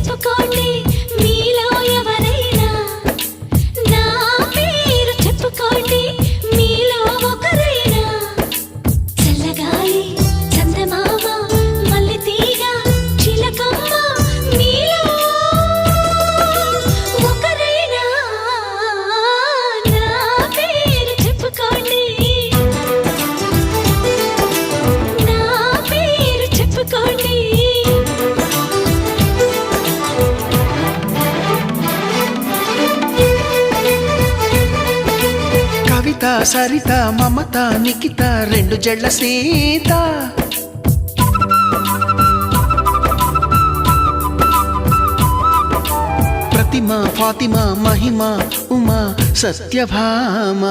చెప్పుకోండి మీలో ఎవరైనా, నా పేరు చెప్పుకోండి మీలో ఒకరైనా. చల్లగాలి చందమామ మల్లెతీగ చిలకమ్మ మీలో ఒకరైనా, నా పేరు చెప్పుకోండి, నా పేరు చెప్పుకోండి. కవిత సరిత మమత నిఖిత రెండు జళ్ళ సీత, ప్రతిమ ఫాతిమా మహిమ ఉమా సత్యభామ.